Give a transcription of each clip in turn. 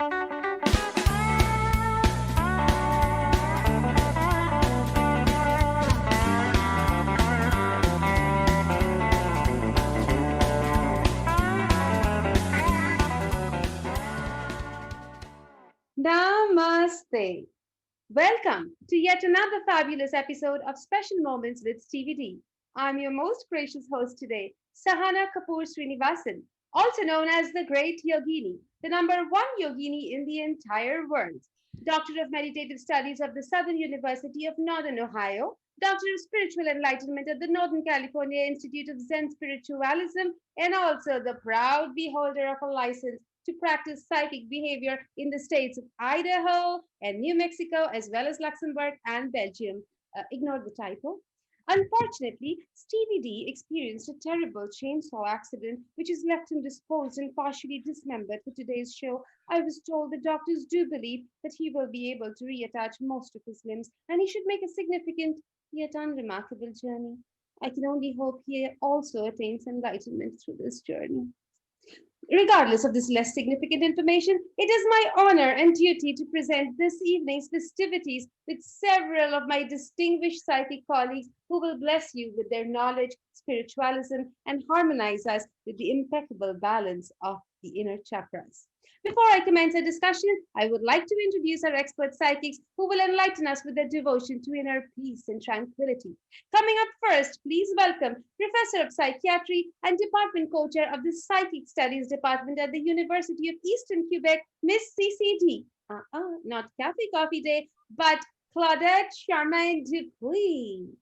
Namaste. Welcome to yet another fabulous episode of Special Moments with Stevie D. I'm your most gracious host today, Sahana Kapoor Srinivasan, also known as the Great Yogini, the number one yogini in the entire world. Doctor of Meditative Studies of the Southern University of Northern Ohio, Doctor of Spiritual Enlightenment at the Northern California Institute of Zen Spiritualism, and also the proud beholder of a license to practice psychic behavior in the states of Idaho and New Mexico, as well as Luxembourg and Belgium. Ignore the typo. Unfortunately, Stevie D experienced a terrible chainsaw accident, which has left him disposed and partially dismembered. For today's show, I was told the doctors do believe that he will be able to reattach most of his limbs and he should make a significant yet unremarkable journey. I can only hope he also attains enlightenment through this journey. Regardless of this less significant information, it is my honor and duty to present this evening's festivities with several of my distinguished psychic colleagues who will bless you with their knowledge, spiritualism, and harmonize us with the impeccable balance of the inner chakras. Before I commence our discussion, I would like to introduce our expert psychics who will enlighten us with their devotion to inner peace and tranquility. Coming up first, please welcome Professor of Psychiatry and Department Co-Chair of the Psychic Studies Department at the University of Eastern Quebec, Miss CCD. Not Cafe Coffee Day, but Claudette Charmaine Dupuis.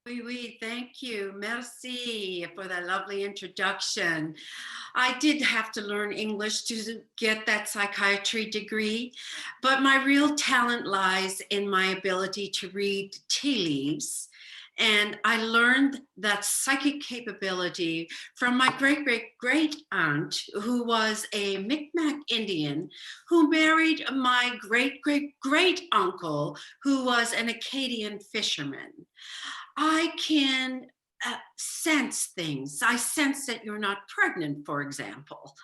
Oui, thank you. Merci for that lovely introduction. I did have to learn English to get that psychiatry degree, but my real talent lies in my ability to read tea leaves. And I learned that psychic capability from my great aunt, who was a Micmac Indian, who married my great uncle, who was an Acadian fisherman. I can sense things. I sense that you're not pregnant, for example.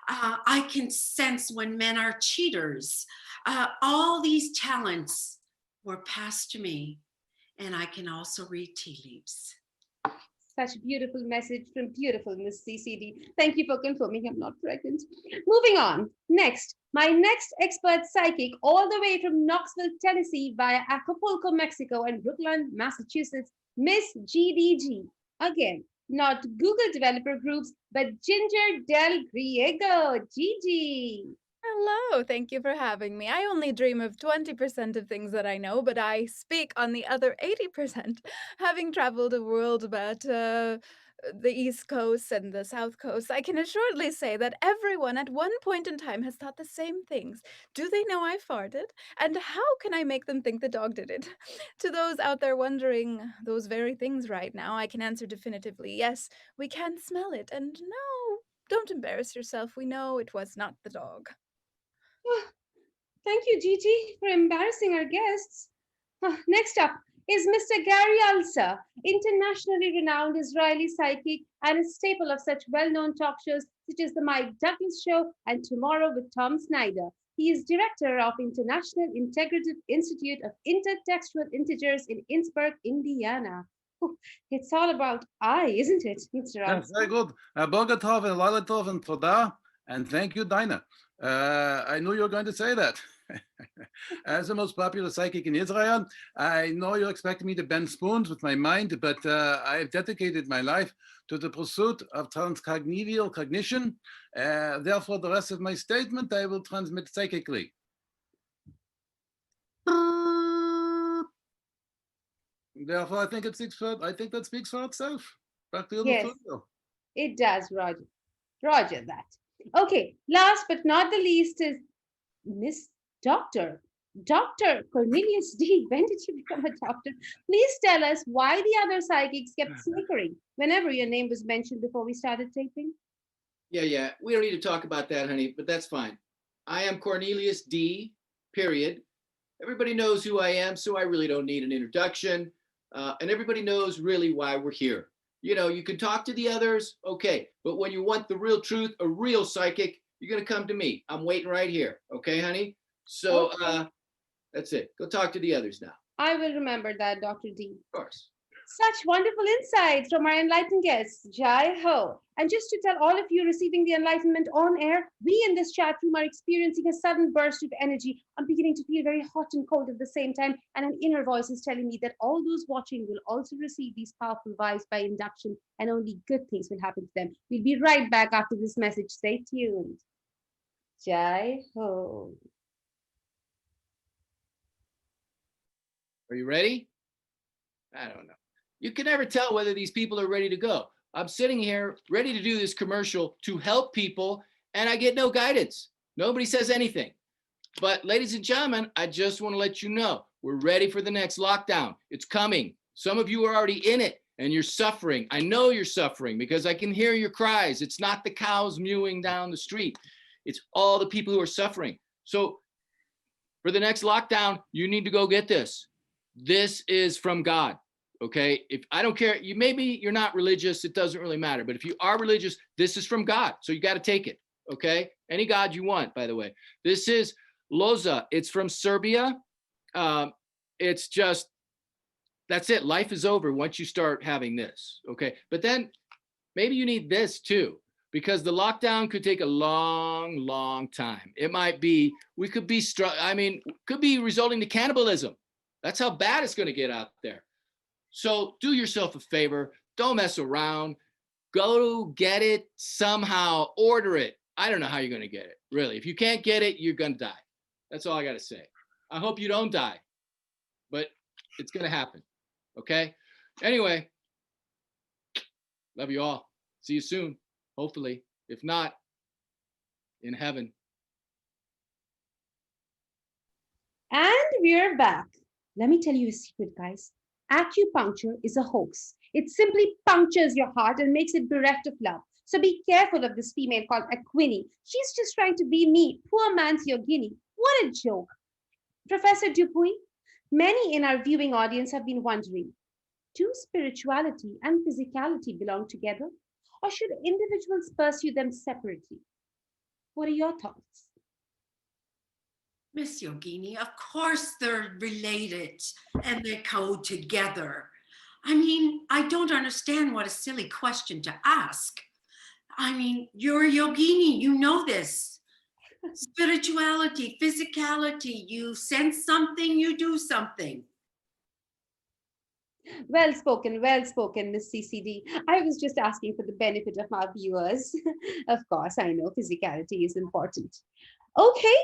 I can sense when men are cheaters. All these talents were passed to me, and I can also read tea leaves. Such a beautiful message from beautiful Miss CCD. Thank you for confirming I'm not pregnant. Moving on. Next, my next expert psychic, all the way from Knoxville, Tennessee, via Acapulco, Mexico, and Brookline, Massachusetts, Miss GDG. Again, not Google developer groups, but Ginger Del Griego. Gigi. Hello, thank you for having me. I only dream of 20% of things that I know, but I speak on the other 80%, having traveled the world about the East Coast and the South Coast. I can assuredly say that everyone at one point in time has thought the same things. Do they know I farted? And how can I make them think the dog did it? To those out there wondering those very things right now, I can answer definitively, yes, we can smell it. And no, don't embarrass yourself. We know it was not the dog. Thank you, Gigi, for embarrassing our guests. Next up is Mr. Gary Alsa, internationally renowned Israeli psychic and a staple of such well-known talk shows such as The Mike Douglas Show and Tomorrow with Tom Snyder. He is director of International Integrative Institute of Intertextual Integers in Innsbruck, Indiana. It's all about I, isn't it, Mr. Alsa? Very good. Boga tov and Lila tov and toda, and thank you, Dinah. I knew you were going to say that. As the most popular psychic in Israel, I know you're expecting me to bend spoons with my mind, but I've dedicated my life to the pursuit of transcognitive cognition. Therefore, the rest of my statement I will transmit psychically. Therefore, I think that speaks for itself. Back to you, Yes, it does, Roger. Roger that. Okay, last but not the least is Miss Dr. Cornelius D. When did you become a doctor? Please tell us why the other psychics kept snickering whenever your name was mentioned before we started taping. Yeah. We don't need to talk about that, honey, but that's fine. I am Cornelius D. Period. Everybody knows who I am, so I really don't need an introduction. And everybody knows really why we're here. You know, you can talk to the others, okay, but when you want the real truth, a real psychic, you're going to come to me. I'm waiting right here. Okay, honey? So that's it. Go talk to the others now. I will remember that, Dr. D. Of course. Such wonderful insights from our enlightened guests, Jai Ho. And just to tell all of you receiving the enlightenment on air, we in this chat room are experiencing a sudden burst of energy. I'm beginning to feel very hot and cold at the same time. And an inner voice is telling me that all those watching will also receive these powerful vibes by induction, and only good things will happen to them. We'll be right back after this message. Stay tuned. Jai Ho. Are you ready? I don't know. You can never tell whether these people are ready to go. I'm sitting here ready to do this commercial to help people, and I get no guidance. Nobody says anything. But ladies and gentlemen, I just want to let you know, we're ready for the next lockdown. It's coming. Some of you are already in it and you're suffering. I know you're suffering because I can hear your cries. It's not the cows mewing down the street. It's all the people who are suffering. So for the next lockdown, you need to go get this. This is from God. Okay, if I don't care, you're not religious, it doesn't really matter. But if you are religious, this is from God. So you got to take it. Okay, any God you want, by the way. This is Loza. It's from Serbia. It's just, that's it. Life is over once you start having this. Okay, but then maybe you need this too, because the lockdown could take a long time. It might be, could be resulting to cannibalism. That's how bad it's going to get out there. So do yourself a favor. Don't mess around. Go get it somehow. Order it. I don't know how you're going to get it, really. If you can't get it, you're going to die. That's all I got to say. I hope you don't die, but it's going to happen. Okay? Anyway, love you all. See you soon, hopefully. If not, in heaven. And we're back. Let me tell you a secret, guys. Acupuncture is a hoax. It simply punctures your heart and makes it bereft of love. So be careful of this female called Yogini. She's just trying to be me, poor man's Yogini. What a joke. Professor Dupuy, many in our viewing audience have been wondering, do spirituality and physicality belong together? Or should individuals pursue them separately? What are your thoughts? Miss Yogini, of course they're related and they go together. I mean, I don't understand what a silly question to ask. I mean, you're a Yogini, you know this. Spirituality, physicality, you sense something, you do something. Well spoken, Miss CCD. I was just asking for the benefit of our viewers. Of course, I know physicality is important. Okay.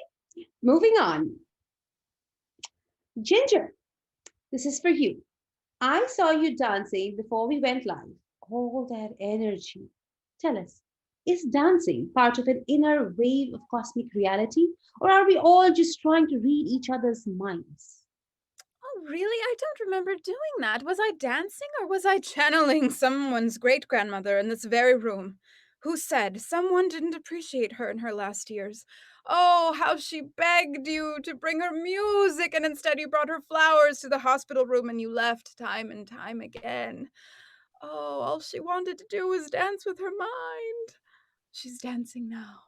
Moving on. Ginger, this is for you. I saw you dancing before we went live. All that energy. Tell us, is dancing part of an inner wave of cosmic reality, or are we all just trying to read each other's minds? Oh, really? I don't remember doing that. Was I dancing or was I channeling someone's great grandmother in this very room who said someone didn't appreciate her in her last years? Oh, how she begged you to bring her music, and instead you brought her flowers to the hospital room and you left time and time again. Oh, all she wanted to do was dance with her mind. She's dancing now.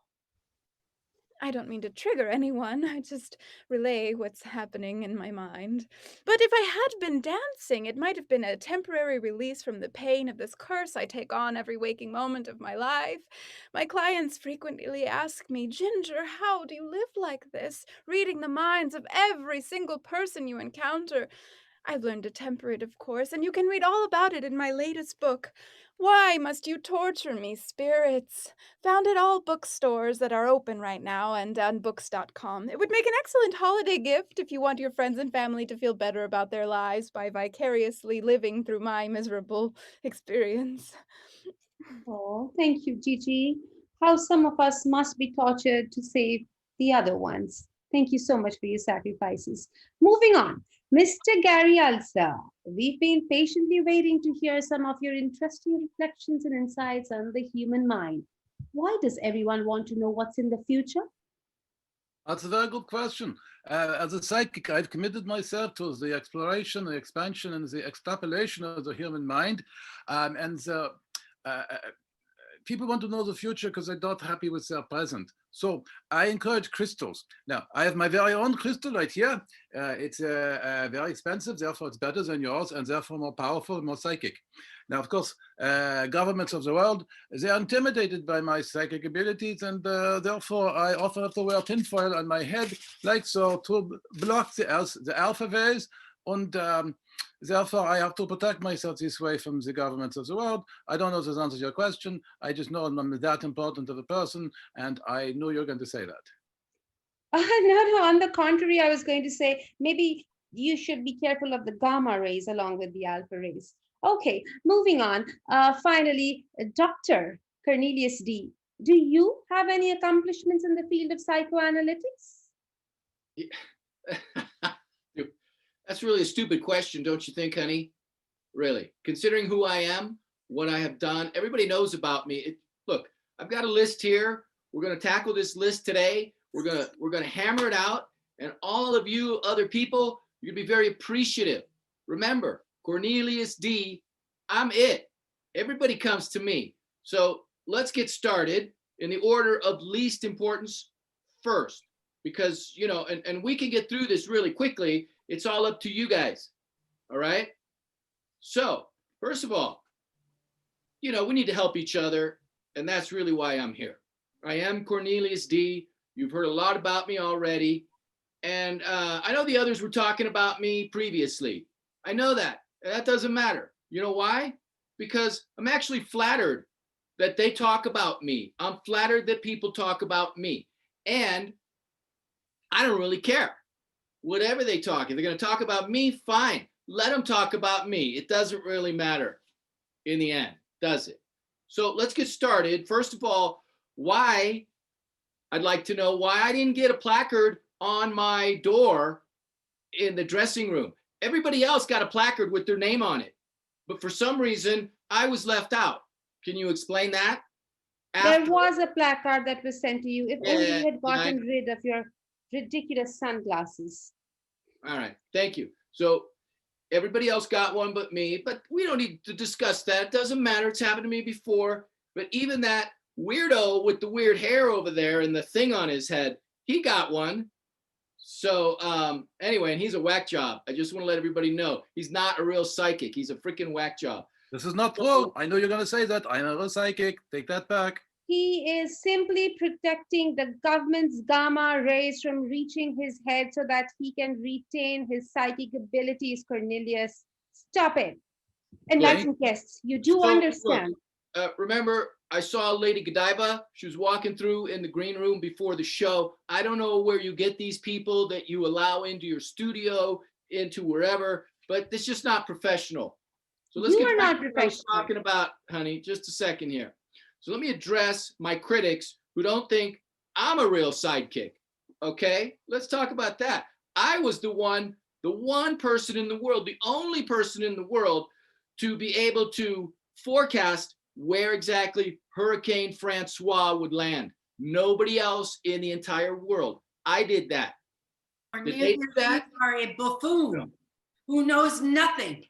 I don't mean to trigger anyone, I just relay what's happening in my mind. But if I had been dancing, it might have been a temporary release from the pain of this curse I take on every waking moment of my life. My clients frequently ask me, Ginger, how do you live like this, reading the minds of every single person you encounter? I've learned to temper it, of course, and you can read all about it in my latest book, Why Must You Torture Me, Spirits? Found at all bookstores that are open right now and on books.com. It would make an excellent holiday gift if you want your friends and family to feel better about their lives by vicariously living through my miserable experience. Oh, thank you, Gigi. How some of us must be tortured to save the other ones. Thank you so much for your sacrifices. Moving on, Mr. Gary Alsa, we've been patiently waiting to hear some of your interesting reflections and insights on the human mind. Why does everyone want to know what's in the future? That's a very good question. As a psychic, I've committed myself to the exploration, the expansion, and the extrapolation of the human mind. people want to know the future because they're not happy with their present. So I encourage crystals. Now, I have my very own crystal right here. It's very expensive, therefore it's better than yours, and therefore more powerful, more psychic. Now, of course, governments of the world, they are intimidated by my psychic abilities, and therefore I often have to wear tinfoil on my head, like so, to block the alpha waves, and therefore I have to protect myself this way from the governments of the world. I don't know if this answers your question. I just know I'm that important of a person, and I knew you were going to say that. No, on the contrary, I was going to say maybe you should be careful of the gamma rays along with the alpha rays. Okay, moving on. Finally, Dr. Cornelius D. Do you have any accomplishments in the field of psychoanalytics? That's really a stupid question, don't you think, honey? Really, considering who I am, what I have done, everybody knows about me. Look, I've got a list here. We're going to tackle this list today. We're gonna hammer it out, and all of you other people, you'll be very appreciative. Remember, Cornelius D, I'm it. Everybody comes to me. So let's get started in the order of least importance first, because and we can get through this really quickly. It's all up to you guys. All right. So first of all, we need to help each other, and that's really why I'm here. I am Cornelius D. You've heard a lot about me already. And I know the others were talking about me previously. I know that. That doesn't matter. You know why? Because I'm actually flattered that they talk about me. I'm flattered that people talk about me. And I don't really care. Whatever they talk, if they're going to talk about me, fine. Let them talk about me. It doesn't really matter in the end, does it? So let's get started. First of all, I'd like to know why I didn't get a placard on my door in the dressing room. Everybody else got a placard with their name on it, but for some reason I was left out. Can you explain that? There was a placard that was sent to you. If only you had gotten rid of your ridiculous sunglasses. All right, thank you. So everybody else got one but me, but we don't need to discuss that. It doesn't matter. It's happened to me before. But even that weirdo with the weird hair over there and the thing on his head, he got one. So anyway, and he's a whack job. I just want to let everybody know he's not a real psychic. He's a freaking whack job. This is not true. I know you're going to say that. I'm a real psychic. Take that back. He is simply protecting the government's gamma rays from reaching his head so that he can retain his psychic abilities, Cornelius. Stop it. Enlightened guests, you do understand. Look, remember, I saw Lady Godiva. She was walking through in the green room before the show. I don't know where you get these people that you allow into your studio, into wherever, but it's just not professional. So let's get back to what I was talking about, honey. Just a second here. So let me address my critics who don't think I'm a real sidekick. Okay, let's talk about that. I was the one person in the world, the only person in the world to be able to forecast where exactly Hurricane Francois would land. Nobody else in the entire world. I did that. Did they do that? You are a buffoon who knows nothing.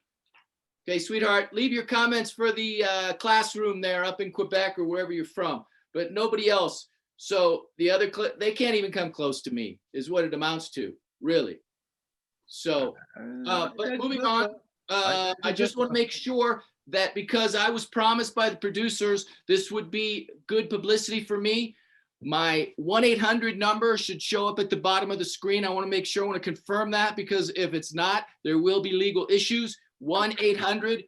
Okay, sweetheart, leave your comments for the classroom there up in Quebec or wherever you're from, but nobody else. So the other, they can't even come close to me is what it amounts to, really. So, but moving on, I just want to make sure that because I was promised by the producers, this would be good publicity for me. My 1-800 number should show up at the bottom of the screen. I want to make sure, I want to confirm that, because if it's not, there will be legal issues. 1-800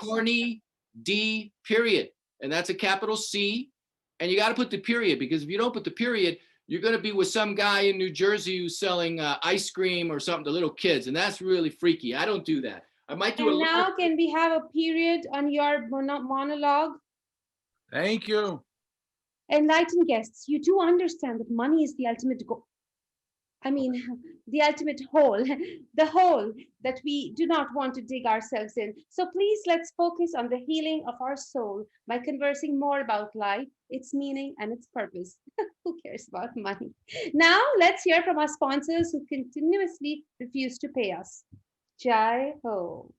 Corny D period. And that's a capital C. And you got to put the period, because if you don't put the period, you're going to be with some guy in New Jersey who's selling ice cream or something to little kids. And that's really freaky. I don't do that. I might do and now can we have a period on your monologue? Thank you. Enlightened guests, you do understand that money is the ultimate goal. I mean, the ultimate hole, the hole that we do not want to dig ourselves in. So please, let's focus on the healing of our soul by conversing more about life, its meaning, and its purpose. Who cares about money? Now, let's hear from our sponsors who continuously refuse to pay us. Jai Ho.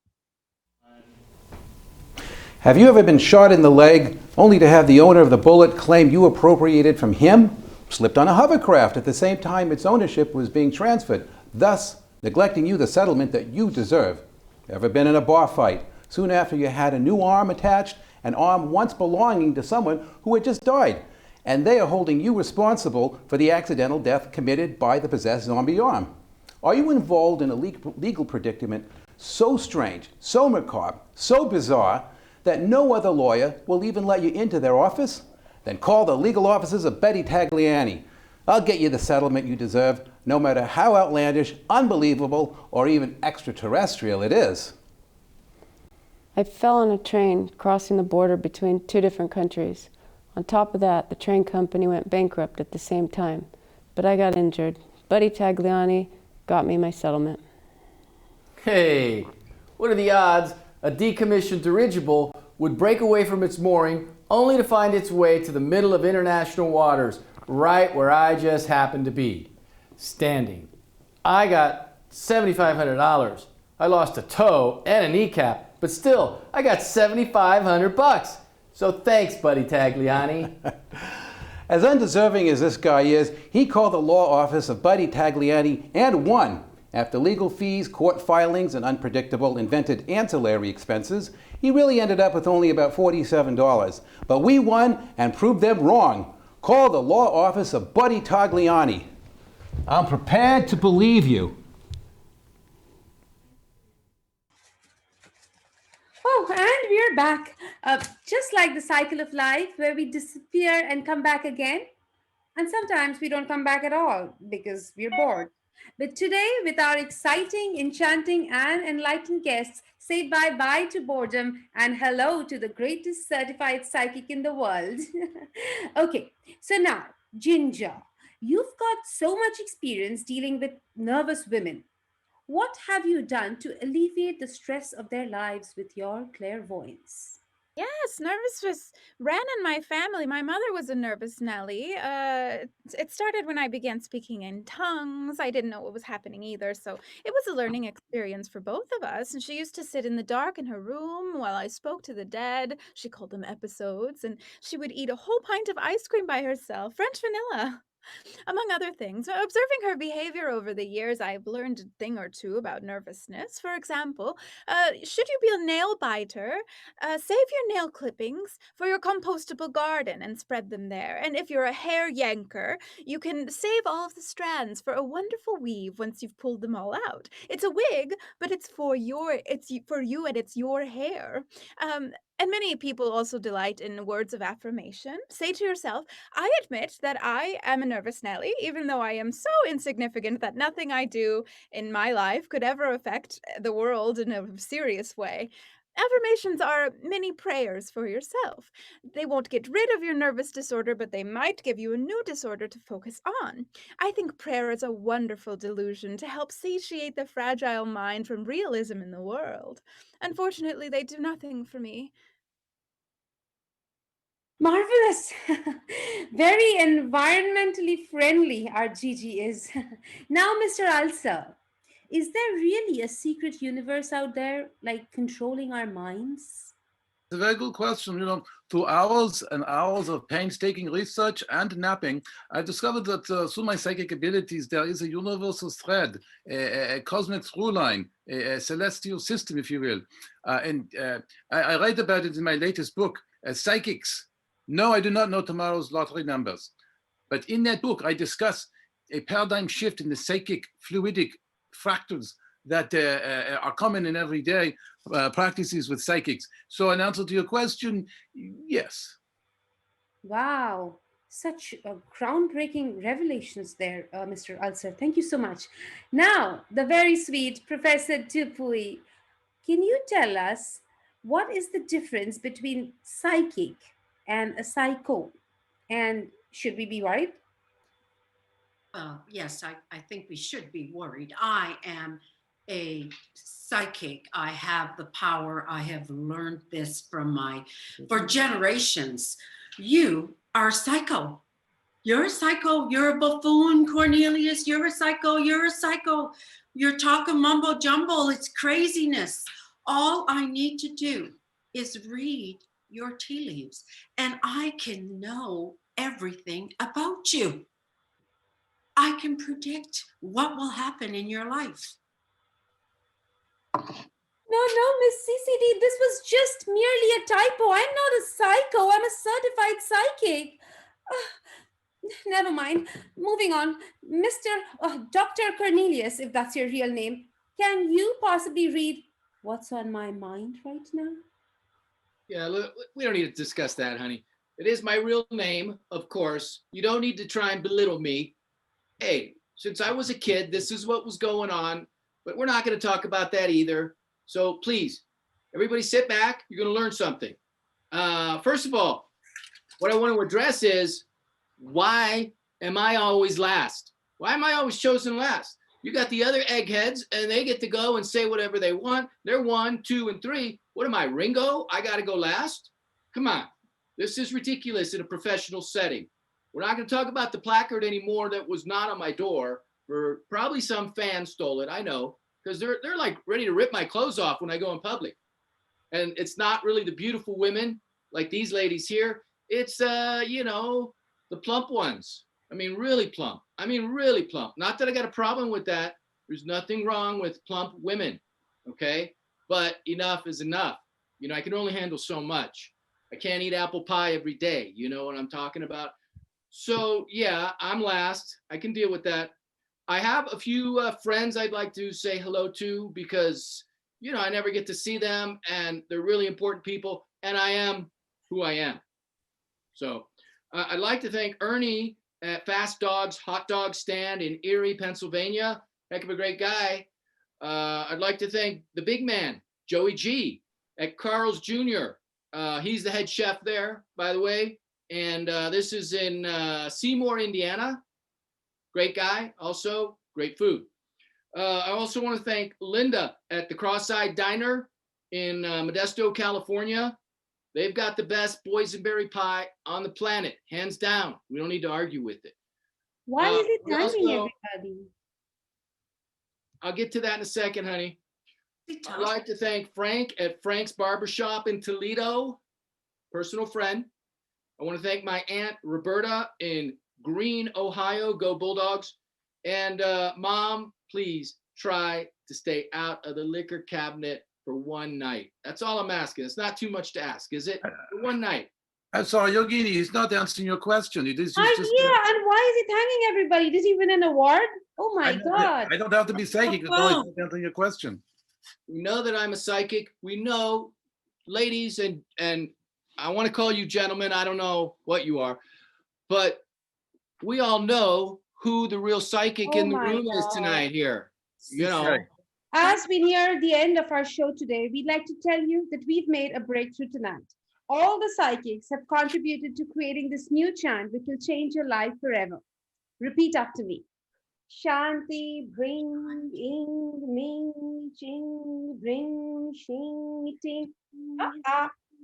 Have you ever been shot in the leg only to have the owner of the bullet claim you appropriated from him? Slipped on a hovercraft at the same time its ownership was being transferred, thus neglecting you the settlement that you deserve. Ever been in a bar fight soon after you had a new arm attached, an arm once belonging to someone who had just died, and they are holding you responsible for the accidental death committed by the possessed zombie arm? Are you involved in a legal predicament so strange, so macabre, so bizarre that no other lawyer will even let you into their office? Then call the legal offices of Betty Tagliani. I'll get you the settlement you deserve, no matter how outlandish, unbelievable, or even extraterrestrial it is. I fell on a train crossing the border between two different countries. On top of that, the train company went bankrupt at the same time. But I got injured. Buddy Tagliani got me my settlement. Hey, what are the odds a decommissioned dirigible would break away from its mooring only to find its way to the middle of international waters, right where I just happened to be, standing? I got $7,500. I lost a toe and a kneecap, but still, I got $7,500. So thanks, Buddy Tagliani. As undeserving as this guy is, he called the law office of Buddy Tagliani and won. After legal fees, court filings, and unpredictable invented ancillary expenses, he really ended up with only about $47. But we won and proved them wrong. Call the law office of Buddy Tagliani. I'm prepared to believe you. Oh, and we're back. Just like the cycle of life where we disappear and come back again. And sometimes we don't come back at all because we're bored. But today, with our exciting, enchanting, and enlightened guests, say bye-bye to boredom and hello to the greatest certified psychic in the world. Okay, so now, Ginger, you've got so much experience dealing with nervous women. What have you done to alleviate the stress of their lives with your clairvoyance? Yes, nervousness ran in my family. My mother was a nervous Nelly. It started when I began speaking in tongues. I didn't know what was happening either, so it was a learning experience for both of us. And she used to sit in the dark in her room while I spoke to the dead. She called them episodes, and she would eat a whole pint of ice cream by herself, French vanilla. Among other things, observing her behavior over the years, I've learned a thing or two about nervousness. For example, should you be a nail biter, save your nail clippings for your compostable garden and spread them there. And if you're a hair yanker, you can save all of the strands for a wonderful weave once you've pulled them all out. It's a wig, but it's for you and it's your hair. And many people also delight in words of affirmation. Say to yourself, I admit that I am a nervous Nelly, even though I am so insignificant that nothing I do in my life could ever affect the world in a serious way. Affirmations are mini prayers for yourself. They won't get rid of your nervous disorder, but they might give you a new disorder to focus on. I think prayer is a wonderful delusion to help satiate the fragile mind from realism in the world. Unfortunately, they do nothing for me. Marvelous. Very environmentally friendly, our Gigi is. Now, Mr. Alsa, is there really a secret universe out there, like controlling our minds? It's a very good question. Through hours and hours of painstaking research and napping, I discovered that through my psychic abilities, there is a universal thread, a cosmic through line, a celestial system, if you will. I write about it in my latest book, Psychics. No, I do not know tomorrow's lottery numbers. But in that book, I discuss a paradigm shift in the psychic fluidic fractals that are common in everyday practices with psychics. So in answer to your question, yes. Wow, such groundbreaking revelations there, Mr. Alser. Thank you so much. Now, the very sweet Professor Dupuy, can you tell us what is the difference between psychic and a psycho? And should we be worried? Well, yes, I think we should be worried. I am a psychic. I have the power. I have learned this for generations. You are a psycho. You're a psycho. You're a buffoon, Cornelius. You're a psycho. You're a psycho. You're talking mumbo jumbo. It's craziness. All I need to do is read your tea leaves, and I can know everything about you. I can predict what will happen in your life. No, Miss CCD, this was just merely a typo. I'm not a psycho. I'm a certified psychic. Never mind. Moving on. Dr. Cornelius, if that's your real name, can you possibly read what's on my mind right now? Yeah, look, we don't need to discuss that, honey. It is my real name, of course. You don't need to try and belittle me. Hey, since I was a kid, this is what was going on, but we're not going to talk about that either. So please, everybody sit back. You're going to learn something. First of all, what I want to address is, why am I always last? Why am I always chosen last? You got the other eggheads and they get to go and say whatever they want. They're 1, 2, and 3. What am I, Ringo? I got to go last? Come on. This is ridiculous in a professional setting. We're not going to talk about the placard anymore that was not on my door. For probably some fan stole it. I know, because they're like ready to rip my clothes off when I go in public. And it's not really the beautiful women like these ladies here. It's the plump ones. I mean, really plump. Really plump. Not that I got a problem with that. There's nothing wrong with plump women. Okay. But enough is enough. I can only handle so much. I can't eat apple pie every day. You know what I'm talking about? So yeah, I'm last. I can deal with that. I have a few friends I'd like to say hello to because, I never get to see them and they're really important people and I am who I am. So I'd like to thank Ernie at Fast Dogs Hot Dog Stand in Erie, Pennsylvania. Heck of a great guy. I'd like to thank the big man, Joey G at Carl's Jr. He's the head chef there, by the way. And this is in Seymour, Indiana. Great guy, also great food. I also want to thank Linda at the Cross-Eyed Diner in Modesto, California. They've got the best boysenberry pie on the planet, hands down. We don't need to argue with it. Why is it we thanking also- everybody? I'll get to that in a second, honey. I'd like to thank Frank at Frank's Barbershop in Toledo, personal friend. I want to thank my aunt Roberta in Greene, Ohio. Go Bulldogs. And Mom, please try to stay out of the liquor cabinet for one night. That's all I'm asking. It's not too much to ask, is it? For one night. I'm sorry, Yogini, he's not answering your question. He's just, Yeah, and why is he thanking everybody? Does he win an award? Oh my God. I don't have to be psychic to know he's not answering your question. We know that I'm a psychic. We know, ladies, and I want to call you gentlemen. I don't know what you are, but we all know who the real psychic in the room is tonight here. Right. As we near the end of our show today, we'd like to tell you that we've made a breakthrough tonight. All the psychics have contributed to creating this new chant which will change your life forever. Repeat after me. Shanti, bring, ing, ming, ching, bring, shing, ting.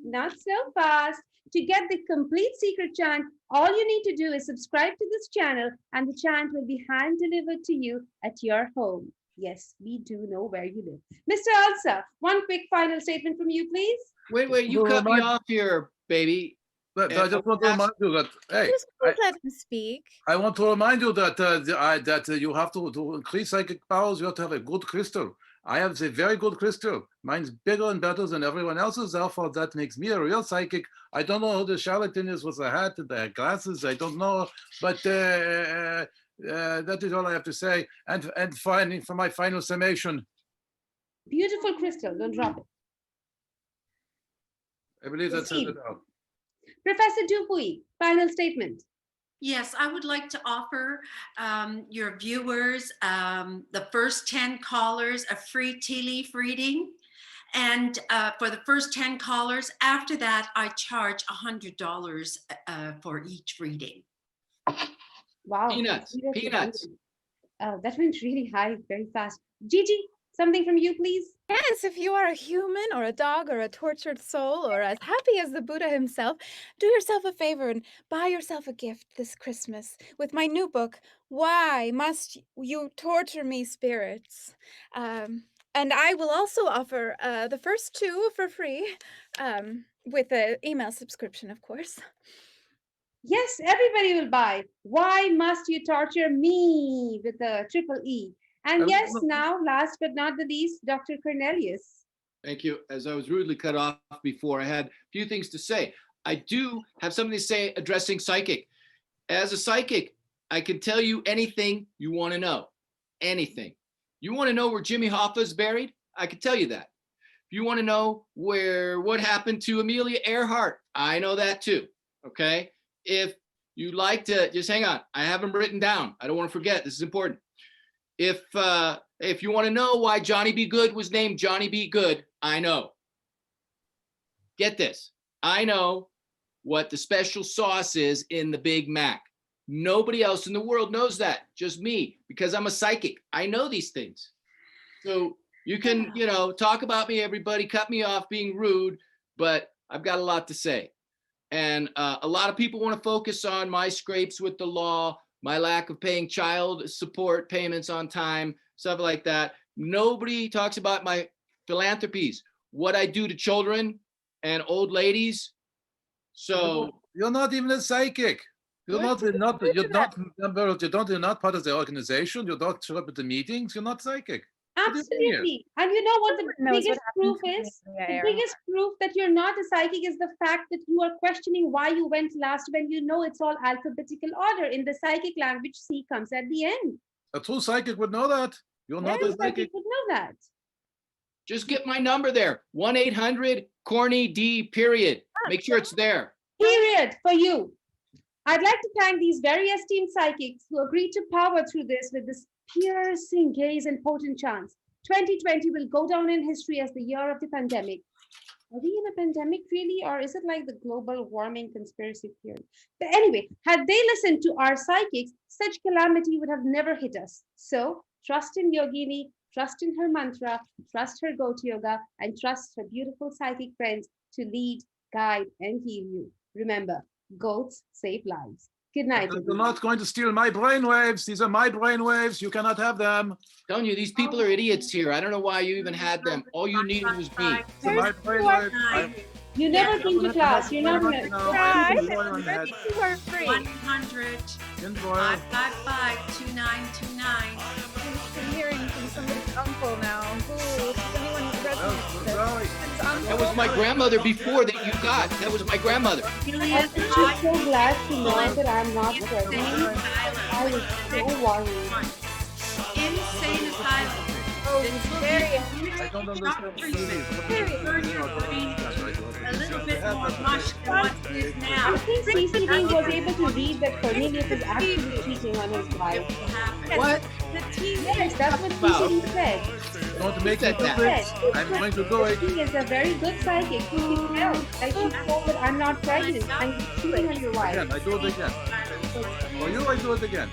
Not so fast. To get the complete secret chant, all you need to do is subscribe to this channel and the chant will be hand delivered to you at your home. Yes, we do know where you live. Mr. Alsa, one quick final statement from you, please. Wait, you cut me off here, baby. But I just want to remind you that, hey, Just don't let him speak. I want to remind you that you have to increase psychic powers. You have to have a good crystal. I have a very good crystal. Mine's bigger and better than everyone else's. Therefore, that makes me a real psychic. I don't know who the charlatan is with the hat and the glasses. I don't know, but that is all I have to say. And finally, for my final summation, Beautiful crystal, don't drop it. I believe that says it out. Professor Dupuy, final statement. Yes, I would like to offer your viewers, the first 10 callers, a free tea leaf reading. And for the first 10 callers, after that, I charge $100 for each reading. Wow. Peanuts. Oh, that went really high, very fast. Gigi, something from you, please. Yes, if you are a human or a dog or a tortured soul or as happy as the Buddha himself, do yourself a favor and buy yourself a gift this Christmas with my new book, Why Must You Torture Me, Spirits? And I will also offer the first two for free with an email subscription, of course. Yes, everybody will buy. Why must you torture me with the triple E? And yes, now, last but not the least, Dr. Cornelius. Thank you. As I was rudely cut off before, I had a few things to say. I do have something to say addressing psychic. As a psychic, I can tell you anything you want to know. Anything. You want to know where Jimmy Hoffa is buried? I can tell you that. If you want to know what happened to Amelia Earhart, I know that too. Okay. If you'd like to, just hang on. I have them written down. I don't want to forget. This is important. If you want to know why Johnny B. Good was named Johnny B. Good, I know. Get this. I know what the special sauce is in the Big Mac. Nobody else in the world knows that, just me, because I'm a psychic. I know these things. So you can, talk about me, everybody, cut me off being rude, but I've got a lot to say. And a lot of people want to focus on my scrapes with the law, my lack of paying child support payments on time, stuff like that. Nobody talks about my philanthropies, what I do to children and old ladies. So you're not even a psychic. You're not part of the organization. You don't show up at the meetings. You're not psychic. Absolutely. And you know what the biggest proof is? The biggest proof that you're not a psychic is the fact that you are questioning why you went last when you know it's all alphabetical order. In the psychic language, C comes at the end. A true psychic would know that. You're not a psychic. Would know that. Just get my number there. 1-800-CORNY-D period. Make sure it's there. Period for you. I'd like to thank these very esteemed psychics who agreed to power through this with this piercing gaze and potent chants. 2020 will go down in history as the year of the pandemic. Are we in a pandemic really, or is it like the global warming conspiracy theory? But anyway, had they listened to our psychics, such calamity would have never hit us. So trust in Yogini, trust in her mantra, trust her goat yoga, and trust her beautiful psychic friends to lead, guide, and heal you. Remember, goats save lives. Good night. You're not going to steal my brainwaves. These are my brainwaves. You cannot have them. Telling you, these people are idiots here. I don't know why you even had them. All you needed was me. These are my brainwaves. You never came to class. You're not going to. 100 555 2929. I'm hearing from somebody's uncle now. Who, does anyone resonate with this? That was my grandmother before that you got. That was my grandmother. I'm just so glad to know that I'm not pregnant. I was so worried. Insane asylum. Oh, very. I don't understand. Burn your brain a little bit more mush than what it is now. I think CCD was able to read that Cornelius is actually cheating on his wife. What? Yes, that's what CCD said. You want to make it that? I'm going to do it. He is a very good psychic who can tell that she told that I'm not pregnant and you're cheating on your wife. Again, I do it again. For you, I do it again.